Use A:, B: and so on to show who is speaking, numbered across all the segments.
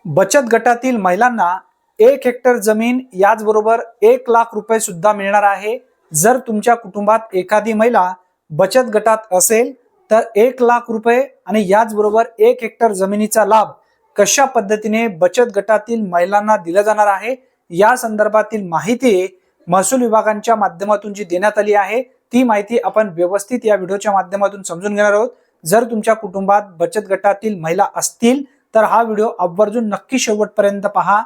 A: बचत गटातील महिलांना 1 हेक्टर जमीन याचबरोबर 1 लाख रुपये सुद्धा मिळणार आहे। जर तुमच्या कुटुंबात एखादी महिला बचत गटात असेल तर 1 लाख रुपये आणि याचबरोबर 1 हेक्टर जमिनीचा लाभ कशा पद्धतीने बचत गटातील महिलांना दिला जाणार आहे या संदर्भातील माहिती महसूल विभागाच्या माध्यमातून जी देण्यात आली आहे ती माहिती आपण व्यवस्थित या व्हिडिओच्या माध्यमातून समजून घेणार आहोत। जर तुमच्या कुटुंबात बचत गटातील महिला असतील तर हा व्हिडिओ आवर्जून नक्की शेवटपर्यंत पहा।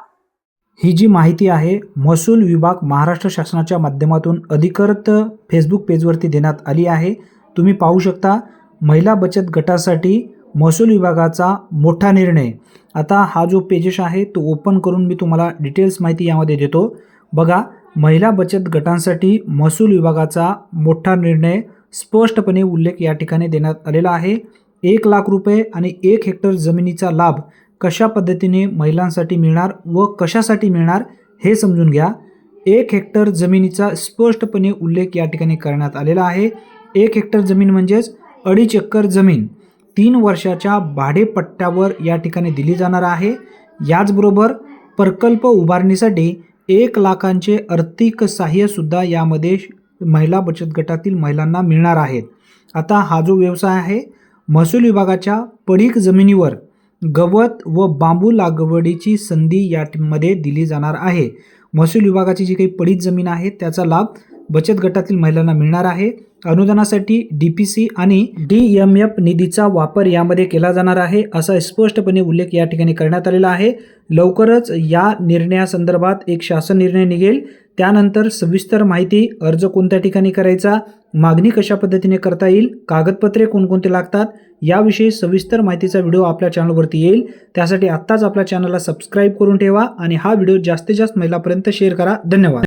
A: ही जी माहिती आहे महसूल विभाग महाराष्ट्र शासनाच्या माध्यमातून अधिकृत फेसबुक पेजवरती देण्यात आली आहे। तुम्ही पाहू शकता महिला बचत गटासाठी महसूल विभागाचा मोठा निर्णय। आता हा जो पेजेस आहे तो ओपन करून मी तुम्हाला डिटेल्स माहिती यामध्ये देतो। बघा, महिला बचत गटांसाठी महसूल विभागाचा मोठा निर्णय स्पष्टपणे उल्लेख या ठिकाणी देण्यात आलेला आहे। 1 लाख रुपये आणि 1 हेक्टर जमिनीचा लाभ कशा पद्धतीने महिलांसाठी मिळणार व कशासाठी मिळणार हे समजून घ्या। 1 हेक्टर जमिनीचा स्पष्टपणे उल्लेख या ठिकाणी करण्यात आलेला आहे। 1 हेक्टर जमीन म्हणजेच 2.5 एकर जमीन 3 वर्षाच्या भाडेपट्ट्यावर या ठिकाणी दिली जाणार आहे। याचबरोबर प्रकल्प उभारणीसाठी 1 लाखांचे आर्थिक सहाय्य सुद्धा यामध्ये महिला बचत गटातील महिलांना मिळणार आहेत। आता हा जो व्यवसाय आहे महसूल विभागाच्या पडीक जमिनीवर गवत व बांबू लागवडीची संधी यामध्ये दिली जाणार आहे। महसूल विभागाची जी काही पडीक जमीन आहे त्याचा लाभ बचत गटातील महिलांना मिळणार आहे। अनुदानासाठी DPC आणि DMF निधीचा वापर यामध्ये केला जाणार आहे असा स्पष्टपणे उल्लेख या ठिकाणी करण्यात आलेला आहे। लवकरच या निर्णयासंदर्भात एक शासन निर्णय निघेल, त्यानंतर सविस्तर माहिती, अर्ज कोणत्या ठिकाणी करायचा, मागणी कशा पद्धतीने करता येईल, कागदपत्रे कोणकोणते लागतात याविषयी सविस्तर माहितीचा व्हिडिओ आपल्या चॅनलवरती येईल। त्यासाठी आत्ताच आपल्या चॅनलला सबस्क्राईब करून ठेवा आणि हा व्हिडिओ जास्तीत जास्त महिलांपर्यंत शेअर करा। धन्यवाद।